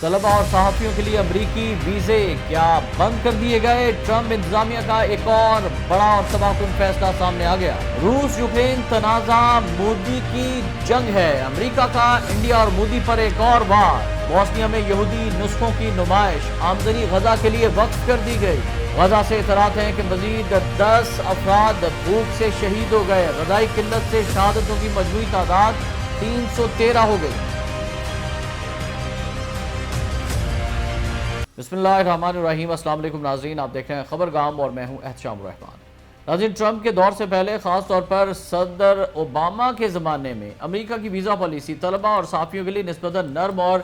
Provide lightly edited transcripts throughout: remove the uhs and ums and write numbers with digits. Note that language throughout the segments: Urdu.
طلبہ اور صحافیوں کے لیے امریکی ویزے کیا بند کر دیے گئے؟ ٹرمپ انتظامیہ کا ایک اور بڑا اور تباہ کن فیصلہ سامنے آ گیا۔ روس یوکرین تنازع مودی کی جنگ ہے۔ امریکہ کا انڈیا اور مودی پر ایک اور وار۔ بوسنیا میں یہودی نسخوں کی نمائش، آمدنی غزہ کے لیے وقف کر دی گئی۔ غزہ سے اطلاعات ہیں کہ مزید 10 افراد بھوک سے شہید ہو گئے۔ غذائی قلت سے شہادتوں کی مجموعی تعداد 313 ہو گئی۔ بسم اللہ الرحمن الرحیم۔ السلام علیکم ناظرین، آپ دیکھ رہے ہیں خبرگام اور میں ہوں احتشام الرحمان۔ ناظرین، ٹرمپ کے دور سے پہلے خاص طور پر صدر اوباما کے زمانے میں امریکہ کی ویزا پالیسی طلبہ اور صحافیوں کے لیے نسبتاً نرم اور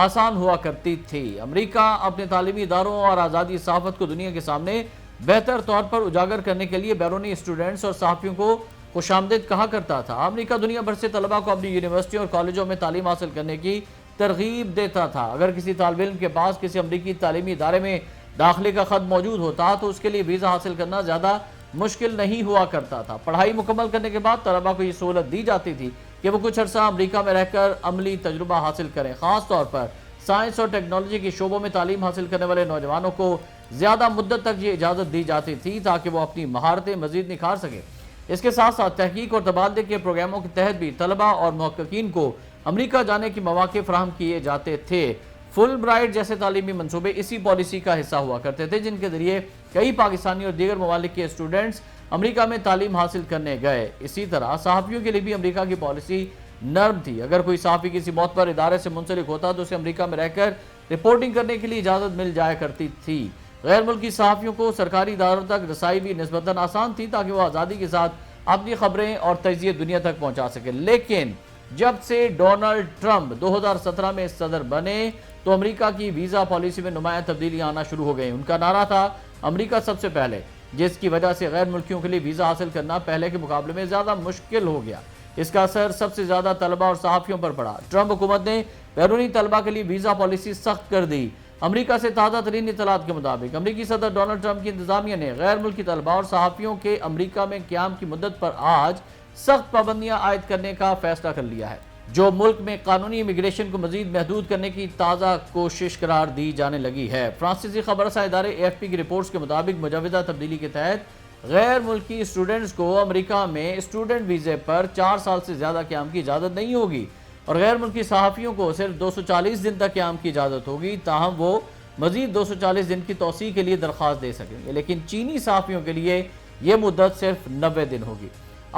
آسان ہوا کرتی تھی۔ امریکہ اپنے تعلیمی اداروں اور آزادی صحافت کو دنیا کے سامنے بہتر طور پر اجاگر کرنے کے لیے بیرونی اسٹوڈنٹس اور صحافیوں کو خوش آمدید کہا کرتا تھا۔ امریکہ دنیا بھر سے طلبہ کو اپنی یونیورسٹیوں اور کالجوں میں تعلیم حاصل کرنے کی ترغیب دیتا تھا۔ اگر کسی طالب علم کے پاس کسی امریکی تعلیمی ادارے میں داخلے کا خط موجود ہوتا تو اس کے لیے ویزا حاصل کرنا زیادہ مشکل نہیں ہوا کرتا تھا۔ پڑھائی مکمل کرنے کے بعد طلبہ کو یہ سہولت دی جاتی تھی کہ وہ کچھ عرصہ امریکہ میں رہ کر عملی تجربہ حاصل کریں۔ خاص طور پر سائنس اور ٹیکنالوجی کے شعبوں میں تعلیم حاصل کرنے والے نوجوانوں کو زیادہ مدت تک یہ اجازت دی جاتی تھی تاکہ وہ اپنی مہارتیں مزید نکھار سکیں۔ اس کے ساتھ ساتھ تحقیق اور تبادلے کے پروگراموں کے تحت بھی طلبہ اور محققین کو امریکہ جانے کے مواقع فراہم کیے جاتے تھے۔ فل برائٹ جیسے تعلیمی منصوبے اسی پالیسی کا حصہ ہوا کرتے تھے، جن کے ذریعے کئی پاکستانی اور دیگر ممالک کے اسٹوڈنٹس امریکہ میں تعلیم حاصل کرنے گئے۔ اسی طرح صحافیوں کے لیے بھی امریکہ کی پالیسی نرم تھی۔ اگر کوئی صحافی کسی معتبر ادارے سے منسلک ہوتا تو اسے امریکہ میں رہ کر رپورٹنگ کرنے کے لیے اجازت مل جایا کرتی تھی۔ غیر ملکی صحافیوں کو سرکاری اداروں تک رسائی بھی نسبتاً آسان تھی تاکہ وہ آزادی کے ساتھ اپنی خبریں اور تجزیے دنیا تک پہنچا سکے۔ لیکن جب سے ڈونلڈ ٹرمپ 2017 میں صدر بنے تو امریکہ کی ویزا پالیسی میں نمایاں تبدیلیاں آنا شروع ہو گئیں۔ ان کا نعرہ تھا امریکہ سب سے پہلے، جس کی وجہ سے غیر ملکیوں کے لیے ویزا حاصل کرنا پہلے کے مقابلے میں زیادہ مشکل ہو گیا۔ اس کا اثر سب سے زیادہ طلبہ اور صحافیوں پر پڑا۔ ٹرمپ حکومت نے بیرونی طلبہ کے لیے ویزا پالیسی سخت کر دی۔ امریکہ سے تازہ ترین اطلاعات کے مطابق امریکی صدر ڈونلڈ ٹرمپ کی انتظامیہ نے غیر ملکی طلبہ اور صحافیوں کے امریکہ میں قیام کی مدت پر آج سخت پابندیاں عائد کرنے کا فیصلہ کر لیا ہے، جو ملک میں قانونی امیگریشن کو مزید محدود کرنے کی تازہ کوشش قرار دی جانے لگی ہے۔ فرانسیسی خبر رساں ادارے AFP کی رپورٹس کے مطابق مجوزہ تبدیلی کے تحت غیر ملکی اسٹوڈنٹس کو امریکہ میں اسٹوڈنٹ ویزے پر 4 سال سے زیادہ قیام کی اجازت نہیں ہوگی، اور غیر ملکی صحافیوں کو صرف 240 دن تک قیام کی اجازت ہوگی، تاہم وہ مزید 240 دن کی توسیع کے لیے درخواست دے سکیں گے۔ لیکن چینی صحافیوں کے لیے یہ مدت صرف 90 دن ہوگی۔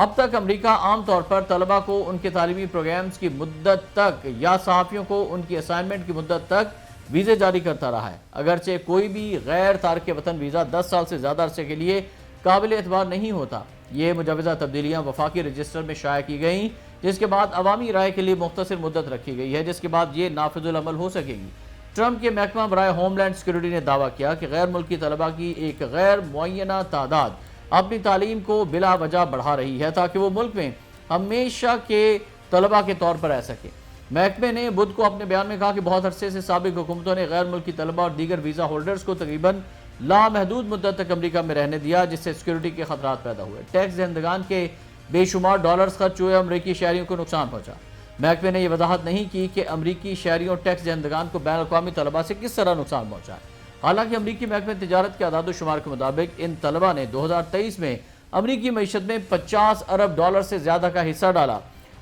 اب تک امریکہ عام طور پر طلبہ کو ان کے تعلیمی پروگرامز کی مدت تک یا صحافیوں کو ان کی اسائنمنٹ کی مدت تک ویزے جاری کرتا رہا ہے۔ اگرچہ کوئی بھی غیر تارک وطن ویزا 10 سال سے زیادہ عرصے کے لیے قابل اعتبار نہیں ہوتا۔ یہ مجوزہ تبدیلیاں وفاقی رجسٹر میں شائع کی گئیں، جس کے بعد عوامی رائے کے لیے مختصر مدت رکھی گئی ہے، جس کے بعد یہ نافذ العمل ہو سکے گی۔ ٹرمپ کے محکمہ برائے ہوم لینڈ سیکیورٹی نے دعویٰ کیا کہ غیر ملکی طلبہ کی ایک غیر معینہ تعداد اپنی تعلیم کو بلا وجہ بڑھا رہی ہے تاکہ وہ ملک میں ہمیشہ کے طلبہ کے طور پر رہ سکے۔ محکمے نے بدھ کو اپنے بیان میں کہا کہ بہت عرصے سے سابق حکومتوں نے غیر ملکی طلبہ اور دیگر ویزا ہولڈرز کو تقریباً لامحدود مدت تک امریکہ میں رہنے دیا، جس سے سیکیورٹی کے خطرات پیدا ہوئے۔ ٹیکس دہندگان کے بے شمار ڈالرز خرچ ہوئے، امریکی شہریوں کو نقصان پہنچا۔ محکمے نے یہ وضاحت نہیں کی کہ امریکی شہریوں اور ٹیکس دہندگان کو بین الاقوامی طلبہ سے کس طرح نقصان پہنچا ہے۔ حالانکہ امریکی محکمہ تجارت کے اعداد و شمار کے مطابق ان طلبہ نے 2023 میں امریکی معیشت میں 50 ارب ڈالر سے زیادہ کا حصہ ڈالا۔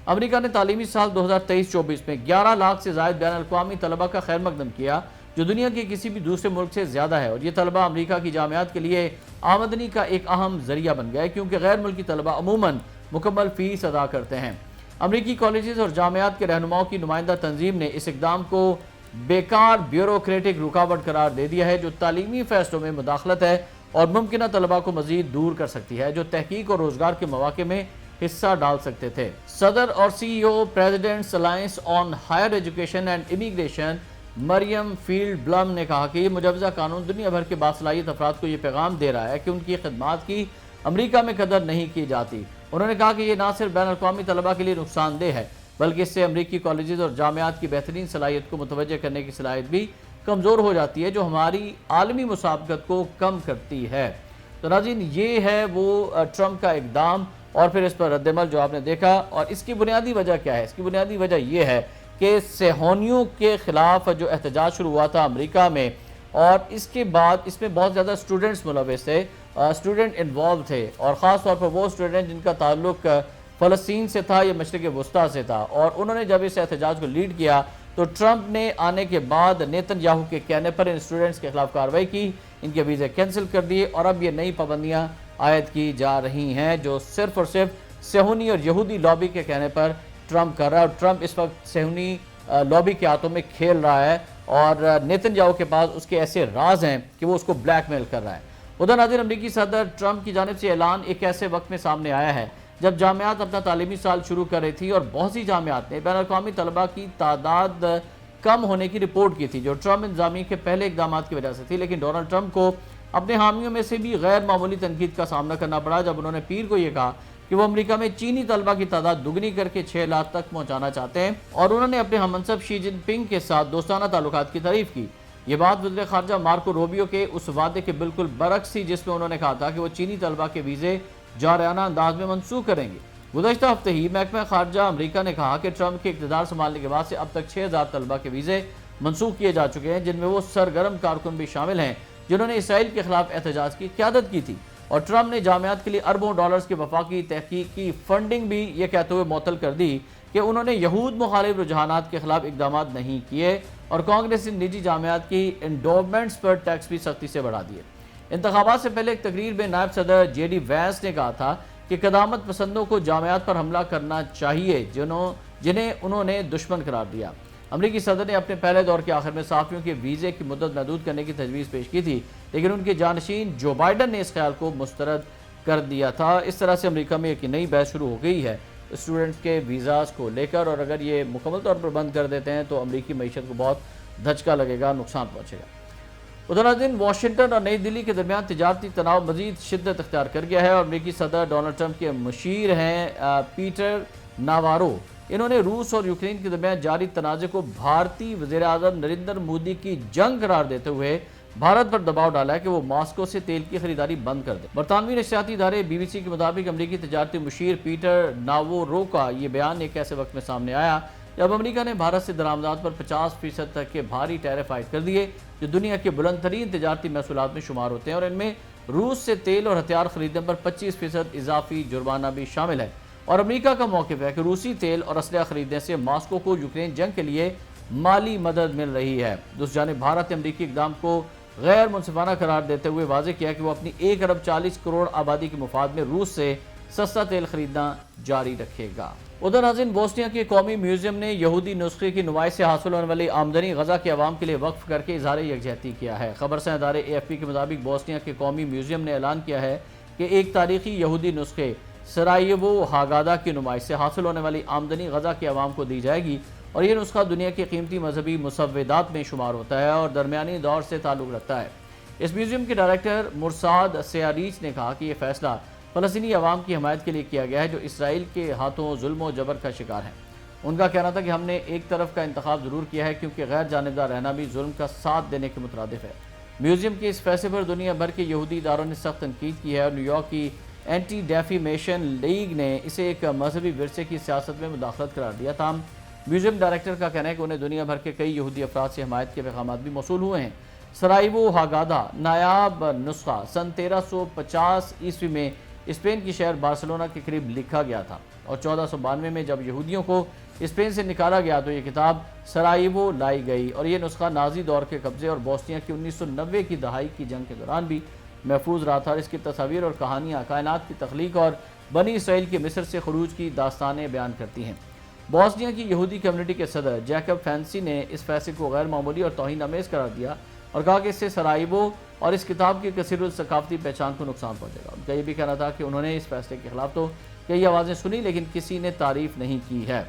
امریکہ نے تعلیمی سال 2023-24 میں 11 لاکھ سے زائد بین الاقوامی طلبہ کا خیر مقدم کیا، جو دنیا کے کسی بھی دوسرے ملک سے زیادہ ہے، اور یہ طلبہ امریکہ کی جامعات کے لیے آمدنی کا ایک اہم ذریعہ بن گئے، کیونکہ غیر ملکی طلبہ عموماً مکمل فیس ادا کرتے ہیں۔ امریکی کالجز اور جامعات کے رہنماؤں کی نمائندہ تنظیم نے اس اقدام کو بیکار بیوروکریٹک رکاوٹ قرار دے دیا ہے، جو تعلیمی فیصلوں میں مداخلت ہے اور ممکنہ طلبہ کو مزید دور کر سکتی ہے، جو تحقیق اور روزگار کے مواقع میں حصہ ڈال سکتے تھے۔ صدر اور CEO presidents alliance on higher education and immigration Mariam Feldblum نے کہا کہ یہ مجوزہ قانون دنیا بھر کے باصلاحیت افراد کو یہ پیغام دے رہا ہے کہ ان کی خدمات کی امریکہ میں قدر نہیں کی جاتی۔ انہوں نے کہا کہ یہ نہ صرف بین الاقوامی طلبہ کے لیے نقصان دہ ہے، بلکہ اس سے امریکی کالجز اور جامعات کی بہترین صلاحیت کو متوجہ کرنے کی صلاحیت بھی کمزور ہو جاتی ہے، جو ہماری عالمی مسابقت کو کم کرتی ہے۔ تو ناظرین، یہ ہے وہ ٹرمپ کا اقدام اور پھر اس پر رد عمل جو آپ نے دیکھا، اور اس کی بنیادی وجہ کیا ہے؟ اس کی بنیادی وجہ یہ ہے کہ صہیونیوں کے خلاف جو احتجاج شروع ہوا تھا امریکہ میں، اور اس کے بعد اس میں بہت زیادہ اسٹوڈنٹس ملوث تھے، اسٹوڈنٹ انوالو تھے، اور خاص طور پر وہ اسٹوڈنٹ جن کا تعلق فلسطین سے تھا یا مشرق وسطیٰ سے تھا، اور انہوں نے جب اس احتجاج کو لیڈ کیا تو ٹرمپ نے آنے کے بعد نیتن یاہو کے کہنے پر ان اسٹوڈنٹس کے خلاف کارروائی کی، ان کے ویزے کینسل کر دیے، اور اب یہ نئی پابندیاں عائد کی جا رہی ہیں جو صرف اور صرف صہیونی اور یہودی لابی کے کہنے پر ٹرمپ کر رہا ہے، اور ٹرمپ اس وقت صہیونی لابی کے ہاتھوں میں کھیل رہا ہے، اور نیتن یاہو کے پاس اس کے ایسے راز ہیں کہ وہ اس کو بلیک میل کر رہا ہے۔ ادھر ناظرین، امریکی صدر ٹرمپ کی جانب سے اعلان ایک ایسے وقت میں سامنے آیا ہے جب جامعات اپنا تعلیمی سال شروع کر رہی تھی، اور بہت سی جامعات نے بین الاقوامی طلباء کی تعداد کم ہونے کی رپورٹ کی تھی جو ٹرمپ انتظامیہ کے پہلے اقدامات کی وجہ سے تھی، لیکن ڈونلڈ ٹرمپ کو اپنے حامیوں میں سے بھی غیر معمولی تنقید کا سامنا کرنا پڑا جب انہوں نے پیر کو یہ کہا کہ وہ امریکہ میں چینی طلباء کی تعداد دگنی کر کے 6 لاکھ تک پہنچانا چاہتے ہیں، اور انہوں نے اپنے ہم منصب شی جن پنگ کے ساتھ دوستانہ تعلقات کی تعریف کی۔ یہ بات وزیر خارجہ مارکو روبیو کے اس وعدے کے بالکل برعکس تھی جس میں انہوں نے کہا تھا کہ وہ چینی طلباء کے ویزے جارحانہ انداز میں منسوخ کریں گے۔ گزشتہ ہفتے ہی محکمہ خارجہ امریکہ نے کہا کہ ٹرمپ کے اقتدار سنبھالنے کے بعد سے اب تک 6000 طلباء کے ویزے منسوخ کیے جا چکے ہیں، جن میں وہ سرگرم کارکن بھی شامل ہیں جنہوں نے اسرائیل کے خلاف احتجاج کی قیادت کی تھی، اور ٹرمپ نے جامعات کے لیے اربوں ڈالرز کی وفاقی تحقیق کی فنڈنگ بھی یہ کہتے ہوئے معطل کر دی کہ انہوں نے یہود مخالف رجحانات کے خلاف اقدامات نہیں کیے، اور کانگریس نے نجی جامعات کی انڈورمنٹس پر ٹیکس بھی سختی سے بڑھا دیے۔ انتخابات سے پہلے ایک تقریر میں نائب صدر جے ڈی وینس نے کہا تھا کہ قدامت پسندوں کو جامعات پر حملہ کرنا چاہیے جنہیں انہوں نے دشمن قرار دیا۔ امریکی صدر نے اپنے پہلے دور کے آخر میں صحافیوں کے ویزے کی مدت محدود کرنے کی تجویز پیش کی تھی، لیکن ان کے جانشین جو بائیڈن نے اس خیال کو مسترد کر دیا تھا۔ اس طرح سے امریکہ میں ایک نئی بحث شروع ہو گئی ہے اسٹوڈنٹس کے ویزاز کو لے کر، اور اگر یہ مکمل طور پر بند کر دیتے ہیں تو امریکی معیشت کو بہت دھچکا لگے گا، نقصان پہنچے گا۔ ادھر ناظرین، واشنگٹن اور نئی دلی کے درمیان تجارتی تناؤ مزید شدت اختیار کر گیا ہے، اور امریکی صدر ڈونلڈ ٹرمپ کے مشیر ہیں پیٹر ناوارو، انہوں نے روس اور یوکرین کے درمیان جاری تنازع کو بھارتی وزیر اعظم نریندر مودی کی جنگ قرار دیتے ہوئے بھارت پر دباؤ ڈالا ہے کہ وہ ماسکو سے تیل کی خریداری بند کر دے۔ برطانوی نشریاتی ادارے بی بی سی کے مطابق امریکی تجارتی مشیر پیٹر ناوارو کا یہ بیان ایک ایسے وقت میں سامنے آیا جب امریکہ نے بھارت سے درآمدات پر 50% تک کے بھاری ٹیرف عائد کر دیے جو دنیا کے بلند ترین تجارتی محصولات میں شمار ہوتے ہیں، اور ان میں روس سے تیل اور ہتھیار خریدنے پر 25% اضافی جرمانہ بھی شامل ہے، اور امریکہ کا موقف ہے کہ روسی تیل اور اسلحہ خریدنے سے ماسکو کو یوکرین جنگ کے لیے مالی مدد مل رہی ہے۔ دوسری جانب بھارت نے امریکی اقدام کو غیر منصفانہ قرار دیتے ہوئے واضح کیا کہ وہ اپنی 1 ارب 40 کروڑ آبادی کے مفاد میں روس سے سستا تیل خریدنا جاری رکھے گا۔ ادھر ناظرین، بوسنیا کے قومی میوزیم نے یہودی نسخے کی نمائش سے حاصل ہونے والی آمدنی غزہ کے عوام کے لیے وقف کر کے اظہار یکجہتی کیا ہے۔ خبر رساں ادارے اے ایف پی کے مطابق بوسنیا کے قومی میوزیم نے اعلان کیا ہے کہ ایک تاریخی یہودی نسخے سرائیوو ہاگادا کی نمائش سے حاصل ہونے والی آمدنی غزہ کے عوام کو دی جائے گی، اور یہ نسخہ دنیا کے قیمتی مذہبی مسودات میں شمار ہوتا ہے اور درمیانی دور سے تعلق رکھتا ہے۔ اس میوزیم کے ڈائریکٹر مرساد سیاریچ نے کہا کہ یہ فیصلہ فلسطینی عوام کی حمایت کے لیے کیا گیا ہے جو اسرائیل کے ہاتھوں ظلم و جبر کا شکار ہیں۔ ان کا کہنا تھا کہ ہم نے ایک طرف کا انتخاب ضرور کیا ہے کیونکہ غیر جانبدار رہنا بھی ظلم کا ساتھ دینے کے مترادف ہے۔ میوزیم کے اس فیصلے پر دنیا بھر کے یہودی اداروں نے سخت تنقید کی ہے، اور نیو یارک کی اینٹی ڈیفیمیشن لیگ نے اسے ایک مذہبی ورثے کی سیاست میں مداخلت قرار دیا تھا۔ میوزیم ڈائریکٹر کا کہنا ہے کہ انہیں دنیا بھر کے کئی یہودی افراد سے حمایت کے پیغامات بھی موصول ہوئے ہیں۔ سرائیوو ہاگادا نایاب نسخہ سن 1350 عیسوی میں اسپین کی شہر بارسلونا کے قریب لکھا گیا تھا، اور 1492 میں جب یہودیوں کو اسپین سے نکالا گیا تو یہ کتاب سرائیوو لائی گئی، اور یہ نسخہ نازی دور کے قبضے اور بوسنیا کی 1990 کی دہائی کی جنگ کے دوران بھی محفوظ رہا تھا، اور اس کی تصاویر اور کہانیاں کائنات کی تخلیق اور بنی اسرائیل کے مصر سے خروج کی داستانیں بیان کرتی ہیں۔ بوسنیا کی یہودی کمیونٹی کے صدر جیکب فینسی نے اس فیصلے کو غیر معمولی اور توہین آمیز قرار دیا اور کہا کہ اس سے سرائیوو اور اس کتاب کی کثیر الثقافتی پہچان کو نقصان پہنچے گا۔ ان کا یہ بھی کہنا تھا کہ انہوں نے اس فیصلے کے خلاف تو کئی آوازیں سنی لیکن کسی نے تعریف نہیں کی ہے۔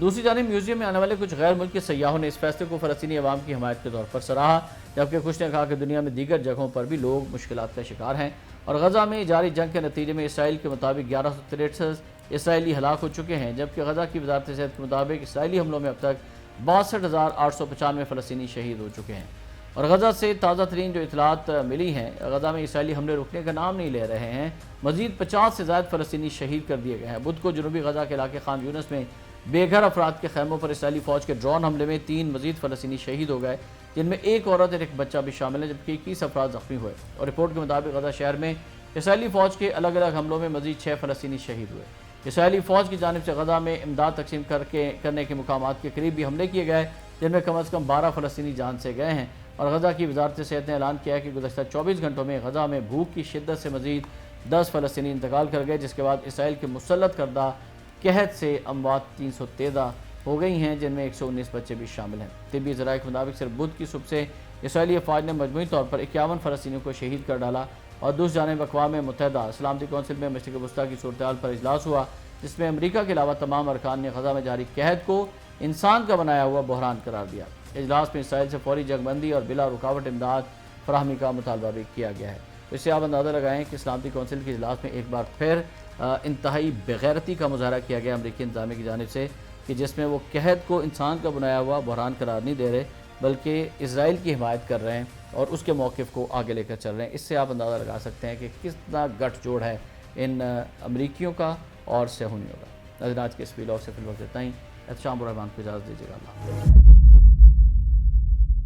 دوسری جانب میوزیم میں آنے والے کچھ غیر ملکی سیاحوں نے اس فیصلے کو فلسطینی عوام کی حمایت کے طور پر سراہا، جبکہ کچھ نے کہا کہ دنیا میں دیگر جگہوں پر بھی لوگ مشکلات کا شکار ہیں، اور غزہ میں جاری جنگ کے نتیجے میں اسرائیل کے مطابق 1163 اسرائیلی ہلاک ہو چکے ہیں، جبکہ غزہ کی وزارت صحت کے مطابق اسرائیلی حملوں میں اب تک 62,895 فلسطینی شہید ہو چکے ہیں۔ اور غزہ سے تازہ ترین جو اطلاعات ملی ہیں، غزہ میں اسرائیلی حملے رکنے کا نام نہیں لے رہے ہیں، مزید 50 سے زائد فلسطینی شہید کر دیے گئے ہیں۔ بدھ کو جنوبی غزہ کے علاقے خان یونس میں بے گھر افراد کے خیموں پر اسرائیلی فوج کے ڈرون حملے میں 3 مزید فلسطینی شہید ہو گئے، جن میں ایک عورت اور ایک بچہ بھی شامل ہے، جبکہ 21 افراد زخمی ہوئے، اور رپورٹ کے مطابق غزہ شہر میں اسرائیلی فوج کے الگ الگ حملوں میں مزید 6 فلسطینی شہید ہوئے۔ اسرائیلی فوج کی جانب سے غزہ میں امداد تقسیم کرنے کے مقامات کے قریب بھی حملے کیے گئے، جن میں کم از کم 12 فلسطینی جان سے گئے ہیں، اور غزہ کی وزارت صحت نے اعلان کیا ہے کہ گزشتہ 24 گھنٹوں میں غزہ میں بھوک کی شدت سے مزید 10 فلسطینی انتقال کر گئے، جس کے بعد اسرائیل کے مسلط کردہ قحط سے اموات 313 ہو گئی ہیں، جن میں 119 بچے بھی شامل ہیں۔ طبی ذرائع کے مطابق صرف بدھ کی صبح سے اسرائیلی افواج نے مجموعی طور پر 51 فلسطینیوں کو شہید کر ڈالا، اور دوسری جانب اقوام متحدہ سلامتی کونسل میں مشرق وسطیٰ کی صورتحال پر اجلاس ہوا، جس میں امریکہ کے علاوہ تمام ارکان نے غزہ میں جاری قحط کو انسان کا بنایا ہوا بحران قرار دیا۔ اجلاس میں اسرائیل سے فوری جنگ بندی اور بلا رکاوٹ امداد فراہمی کا مطالبہ بھی کیا گیا ہے۔ اس سے آپ اندازہ لگائیں کہ سلامتی کونسل کے اجلاس میں ایک بار پھر انتہائی بغیرتی کا مظاہرہ کیا گیا امریکی انتظامیہ کی جانب سے، کہ جس میں وہ قحط کو انسان کا بنایا ہوا بحران قرار نہیں دے رہے، بلکہ اسرائیل کی حمایت کر رہے ہیں اور اس کے موقف کو آگے لے کر چل رہے ہیں۔ اس سے آپ اندازہ لگا سکتے ہیں کہ کتنا گٹھ جوڑ ہے ان امریکیوں کا اور صہیونیوں کا۔ ناظرین، آج کے اس ویلاگ سے فی الوقت اتنا ہی۔ احتشام الرحمان کو اجازت دیجیے گا۔ اللہ حافظ۔